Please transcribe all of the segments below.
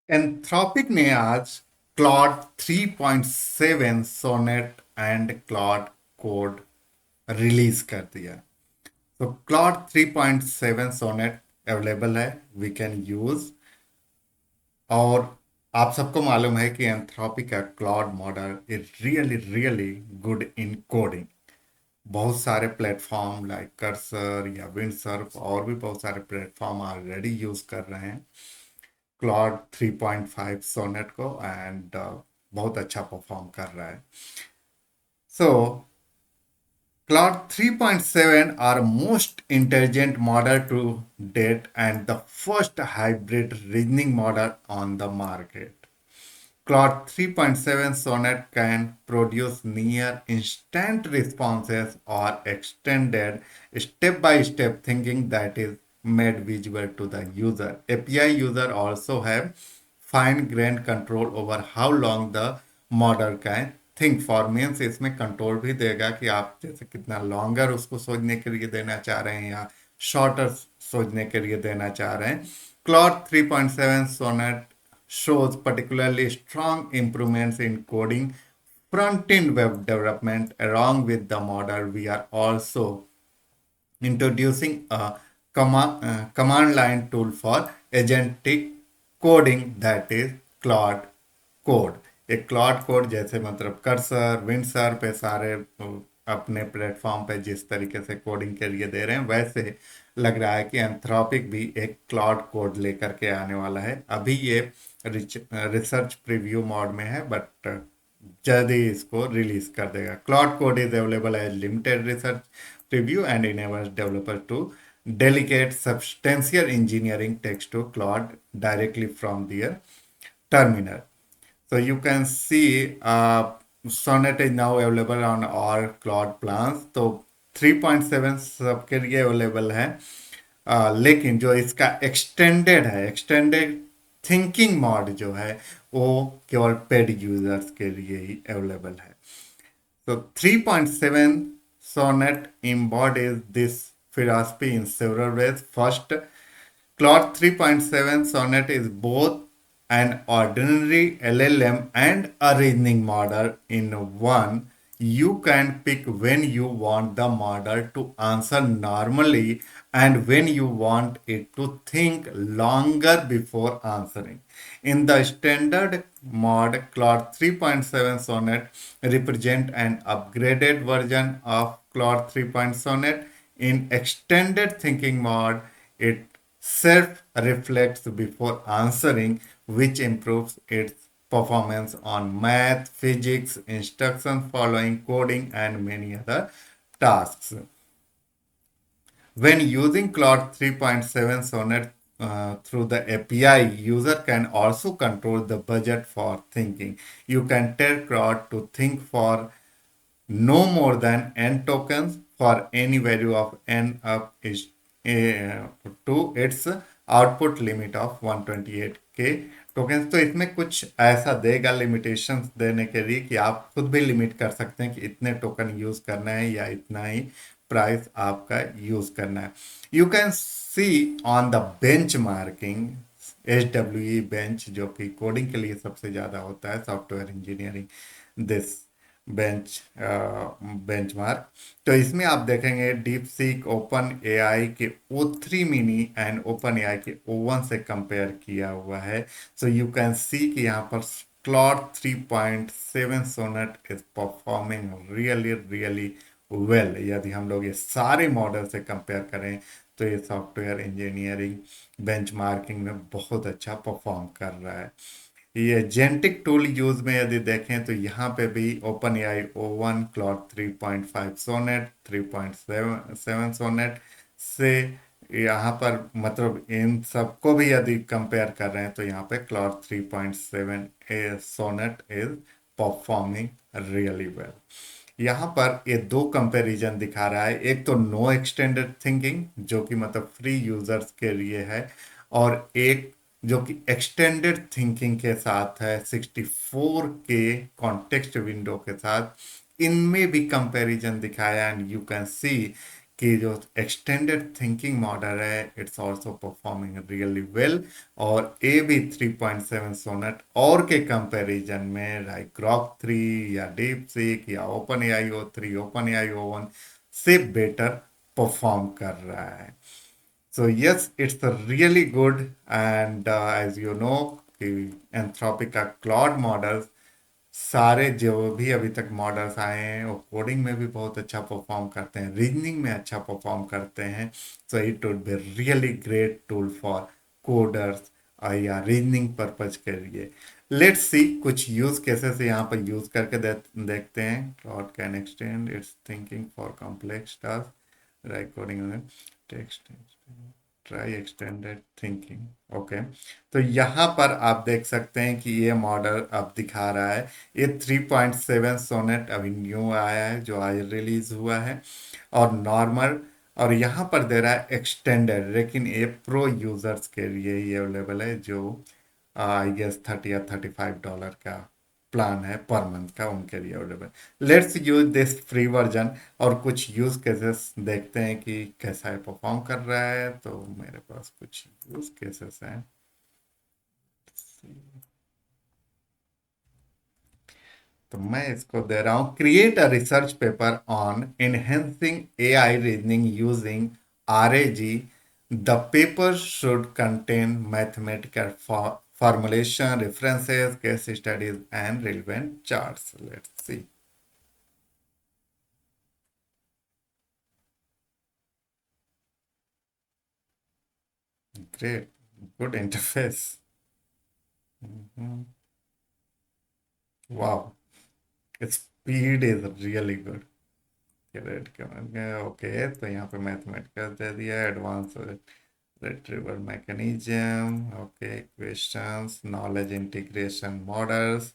Anthropic ने आज Claude 3.7 Sonnet and Claude Code release कर दिया। तो क्लॉड 3.7 सोनेट अवेलेबल है, वी कैन यूज। और आप सबको मालूम है कि एंथ्रोपिक का Claude model is really really good in coding. बहुत सारे प्लेटफॉर्म लाइक कर्सर या विंडसर्फ और भी बहुत सारे प्लेटफॉर्म ऑलरेडी यूज कर रहे हैं क्लॉड 3.5 सोनेट को एंड बहुत अच्छा परफॉर्म कर रहा है। सो Claude 3.7 are most intelligent model to date and the first hybrid reasoning model on the market. Claude 3.7 Sonnet can produce near instant responses or extended step-by-step thinking that is made visible to the user. API user also have fine-grained control over how long the model can think for means इसमें control भी देगा कि आप जैसे कितना longer उसको सोचने के लिए देना चाह रहे हैं या शॉर्टर सोचने के लिए देना चाह रहे हैं। Claude 3.7 Sonnet shows particularly strong improvements in coding front-end web development. Along with the model, we are also introducing a command line tool for agentic coding that is Claude Code. एक Claude code जैसे मतलब cursor Windsor पे सारे अपने platform पे जिस तरीके से कोडिंग के लिए दे रहे हैं, वैसे लग रहा है कि एंथ्रोपिक भी एक क्लॉड कोड लेकर के आने वाला है। अभी ये रिसर्च प्रीव्यू मोड में है, बट जल्द ही इसको रिलीज कर देगा। Claude Code is available as limited research preview and enables developer to delegate substantial engineering text to Claude directly from their terminal. So you can see Sonnet is now available on all Claude plans. तो 3.7 सबके लिए available है। लेकिन जो इसका extended thinking mode जो है वो केवल पेड यूजर्स के लिए ही अवेलेबल है। So 3.7 Sonnet embodies this philosophy in several ways. First, Claude 3.7 Sonnet is both an ordinary LLM and a reasoning model in one. You can pick when you want the model to answer normally and when you want it to think longer before answering. In the standard mode, Claude 3.7 Sonnet represent an upgraded version of Claude 3.0 Sonnet. In extended thinking mode, it self reflects before answering, which improves its performance on math, physics, instruction following, coding, and many other tasks. When using Claude 3.7 Sonnet through the API, user can also control the budget for thinking. You can tell Claude to think for no more than n tokens for any value of n up is to its output limit of 128 के tokens. तो इसमें कुछ ऐसा देगा limitations देने के लिए कि आप खुद भी लिमिट कर सकते हैं कि इतने टोकन यूज करना है या इतना ही प्राइस आपका यूज करना है। You can see on the bench marking H bench जो कि कोडिंग के लिए सबसे ज़्यादा होता है, सॉफ्टवेयर इंजीनियरिंग दिस बेंचमार्क। तो इसमें आप देखेंगे डीप सीक ओपन एआई के O3 mini and open AI के O1 से कंपेयर किया हुआ है। सो यू कैन सी कि यहाँ पर Claude 3.7 Sonnet is performing really really well. यदि हम लोग ये सारे मॉडल से कंपेयर करें तो ये सॉफ्टवेयर इंजीनियरिंग बेंचमार्किंग में बहुत अच्छा परफॉर्म कर रहा है। ये जेंटिक टूल यूज में यदि देखें तो यहाँ पे भी OpenAI O1 Claude 3.5 Sonnet 3.7 Sonnet से यहाँ पर मतलब इन सबको भी यदि कंपेयर कर रहे हैं तो यहाँ पे Claude 3.7 Sonnet is performing really well. यहाँ पर ये दो कंपैरिजन दिखा रहा है, एक तो नो एक्सटेंडेड थिंकिंग जो कि मतलब फ्री यूजर्स के लिए है, और एक जो कि एक्सटेंडेड थिंकिंग के साथ है 64 के कॉन्टेक्स्ट विंडो के साथ। इनमें भी कंपैरिजन दिखाया एंड यू कैन सी कि जो एक्सटेंडेड थिंकिंग मॉडल है it's also performing really well. और ए भी 3.7 सोनेट और के कंपैरिजन में लाइक ग्रॉक 3 या डीप सीक या ओपन एआई ओ 3 ओपन एआई ओ 1 से बेटर परफॉर्म कर रहा है। So yes, it's a really good, and as you know कि एंथ्रोपिक का क्लॉड मॉडल्स सारे जो भी अभी तक मॉडल्स आए हैं वो कोडिंग में भी बहुत अच्छा परफॉर्म करते हैं, रीजनिंग में अच्छा परफॉर्म करते हैं। So it would be really great tool for coders या रीजनिंग पर्पज के लिए। लेट्स सी कुछ यूज केसेस यहाँ पर यूज करके देखते हैं। Claude can extend it's thinking for complex task, right coding, text, try extended thinking. Okay, तो यहाँ पर आप देख सकते हैं कि ये मॉडल अब दिखा रहा है। ये 3.7 सोनेट अभी न्यू आया है जो आज रिलीज हुआ है, और नॉर्मल, और यहाँ पर दे रहा है एक्सटेंडेड, लेकिन ये प्रो यूजर्स के लिए ही अवेलेबल है जो आई गेस 30 या $35 का प्लान है पर मंथ का, उनके लिए available. Let's use this free version और कुछ यूज केसेस देखते हैं कि कैसा है परफॉर्म कर रहा है। तो मेरे पास कुछ यूज केसेस हैं। तो मैं इसको दे रहा हूँ, create a research paper on enhancing AI reasoning using RAG। The paper should contain mathematical formulation, references, case studies, and relevant charts. Let's see. Great, good interface. Mhm. Wow, its speed is really good. Great, okay, तो यहाँ पे mathematical दे दिया, advance retrieval mechanism, okay, questions, knowledge integration models,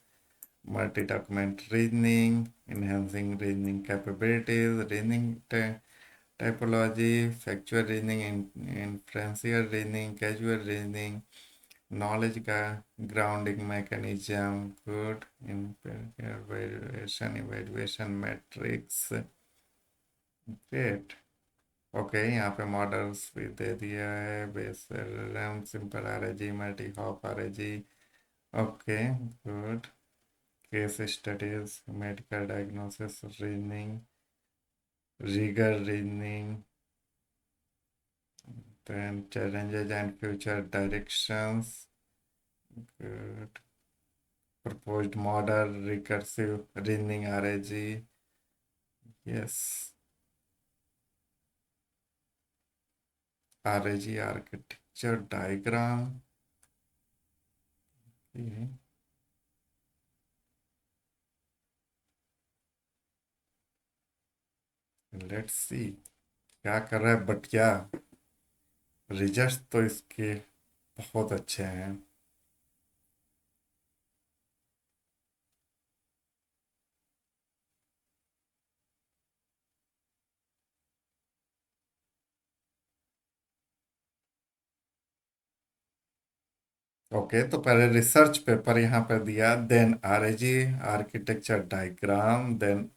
multi-document reasoning, enhancing reasoning capabilities, reasoning typology, factual reasoning, inferential reasoning, causal reasoning, knowledge grounding mechanism, good, evaluation metrics, great। Okay, यहाँ पे models भी दे दिया है, base LLM, simple आरएजी, multi hop आरएजी। Okay, good. Case studies, medical diagnosis reasoning, rigger reasoning, then challenges and future directions, good। proposed model, recursive reasoning RAG, yes। RAG architecture diagram, okay। Let's see क्या कर रहा है, but क्या results तो इसके बहुत अच्छे हैं। ओके, तो पहले रिसर्च पेपर यहाँ पर दिया, then RAG architecture diagram, then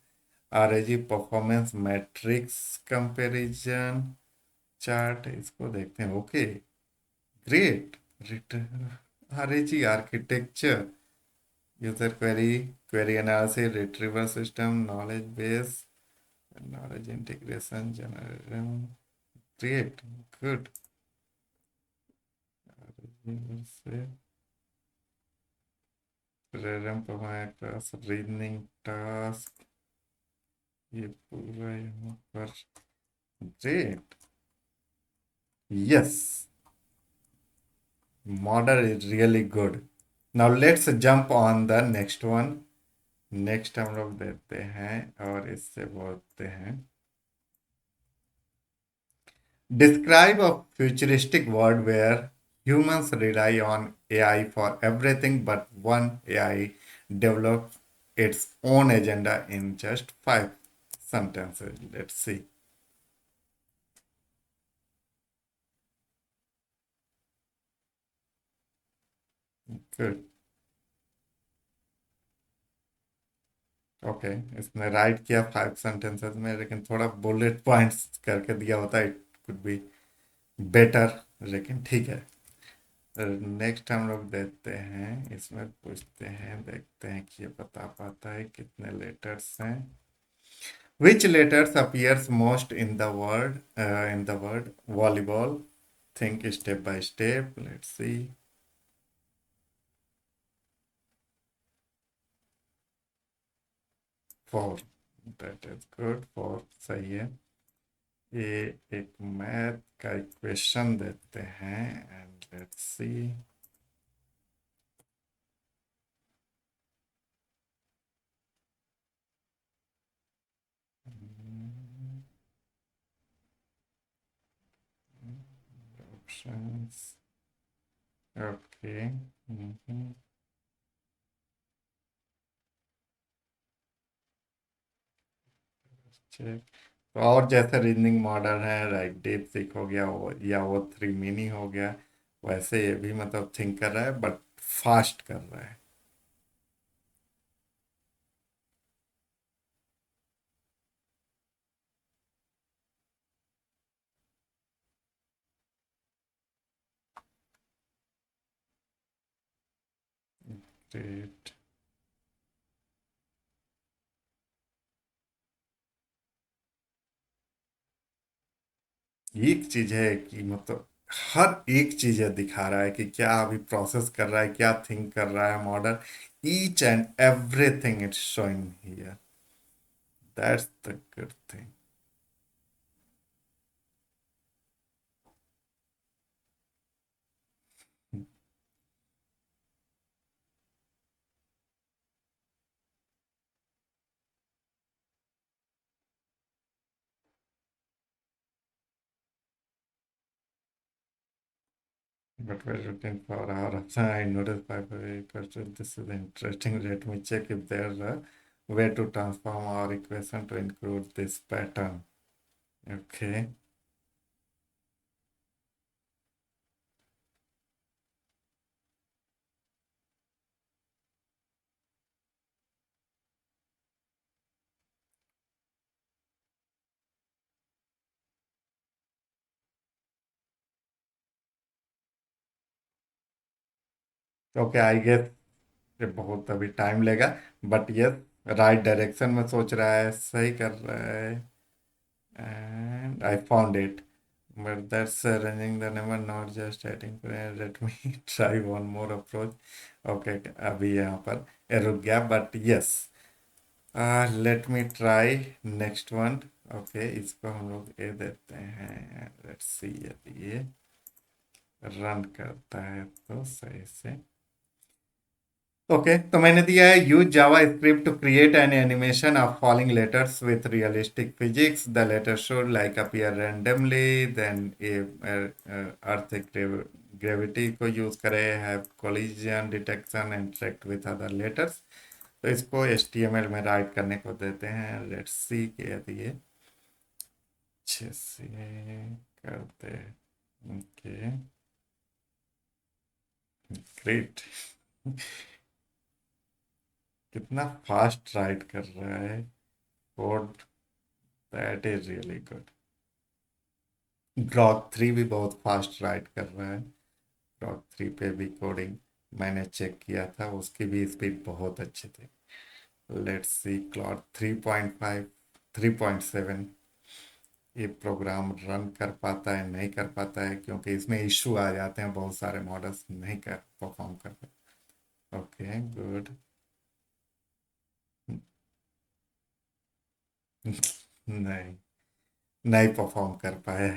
RAG performance metrics comparison chart, इसको देखते हैं। Okay, great. RAG architecture, user query, query analysis, retriever system, knowledge base, knowledge integration, general, great, good. रैंप हमारे रीजनिंग टास्क, ये पूरा यहाँ पर, great, yes, model is really good. Now let's jump on the next one. Next हम लोग देते हैं और इससे बोलते हैं, describe a futuristic world where humans rely on AI for everything, but one AI develops its own agenda in just 5 sentences. Let's see. Good. Okay, इसने right किया 5 सेंटेंसेस में, लेकिन थोड़ा बुलेट पॉइंट्स करके दिया होता, इट कुड बी बेटर, लेकिन ठीक है। नेक्स्ट हम लोग देखते हैं, इसमें पूछते हैं, देखते हैं कि ये बता पाता है कितने लेटर्स हैं। Which letters appears most in the word volleyball? Think step by step. Let's see. Four. That is good. Four सही है। ये एक मैथ का इक्वेशन देते हैं, and let's see. Options. Okay. Check. तो और जैसे रीजनिंग मॉडल है, राइट डीप सीख हो गया वो, या वो थ्री मिनी हो गया, वैसे ये भी मतलब थिंक कर रहा है, बट फास्ट कर रहा है। ग्रेट। एक चीज है कि मतलब हर एक चीज ये दिखा रहा है कि क्या अभी प्रोसेस कर रहा है, क्या थिंक कर रहा है model. Each and everything it's showing here. That's the good thing. But we're looking for our option. I noticed by the way, question. This is interesting. Let me check if there's a way to transform our equation to include this pattern. Okay. Okay, I guess ये बहुत अभी time लेगा, but ये right direction में सोच रहा है, सही कर रहा है। And I found it, but that's arranging the number, not just adding to it. Let me try one more approach. Okay, अभी यहाँ पर ये रुक गया, but yes, let me try next one. Okay, इसको हम लोग ये देते हैं, लेट्स सी यदि ये रन करता है तो सही से। ओके, तो मैंने दिया है, use JavaScript to create an animation of falling letters with realistic physics. The letter should like appear randomly, then a earth gravity को यूज करे, have collision detection and interact with other letters. तो इसको HTML में right करने को देते हैं। Let's see कि यदि ये अच्छे से करते हैं। Okay, great. कितना फास्ट राइट कर रहा है code, that is really good. Grok 3 भी बहुत फास्ट राइट कर रहा है। ग्रॉक 3 पे भी कोडिंग मैंने चेक किया था, उसकी भी स्पीड बहुत अच्छी थी। लेट्स सी क्लॉड 3.5, 3.7 ये प्रोग्राम रन कर पाता है, नहीं कर पाता है, क्योंकि इसमें इश्यू आ जाते हैं, बहुत सारे मॉडल्स नहीं कर परफॉर्म कर पाते। Okay, good. नहीं, नहीं परफॉर्म कर पाए।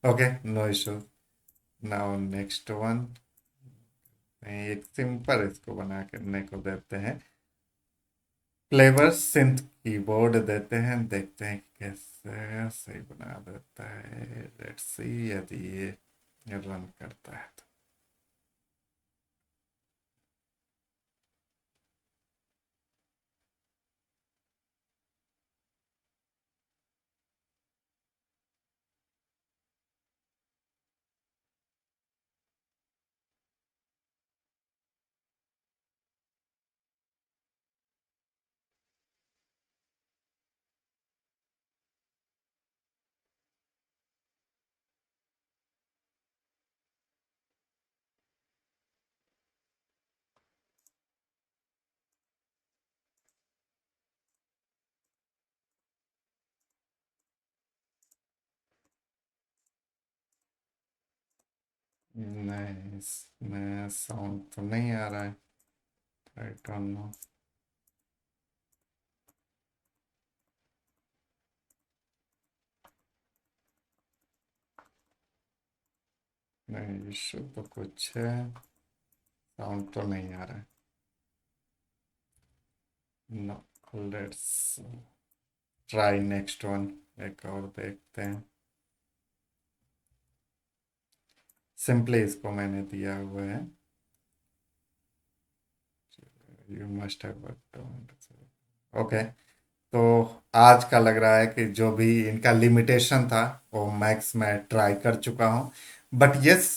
Okay, no issue. Now next one, एक सिंपल इसको बना करने को देते हैं। क्लेवर सिंथ कीबोर्ड देते हैं, देखते हैं कि कैसे सही बना देता है। लेट्स सी यदि ये रन करता है तो। नहीं, इसमें साउंड तो नहीं आ रहा है। I don't know. नहीं, इशू तो कुछ है, साउंड तो नहीं आ रहा है। No, let's try next one. एक और देखते हैं। सिंपली इसको मैंने दिया हुआ है, यू मस्ट हैव। ओके। तो आज का लग रहा है कि जो भी इनका लिमिटेशन था वो मैक्स मैं ट्राई कर चुका हूँ। But yes,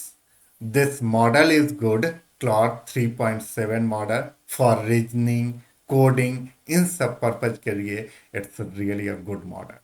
this model is good. Claude 3.7 model for reasoning, coding, इन सब पर्पज के लिए it's really a good model.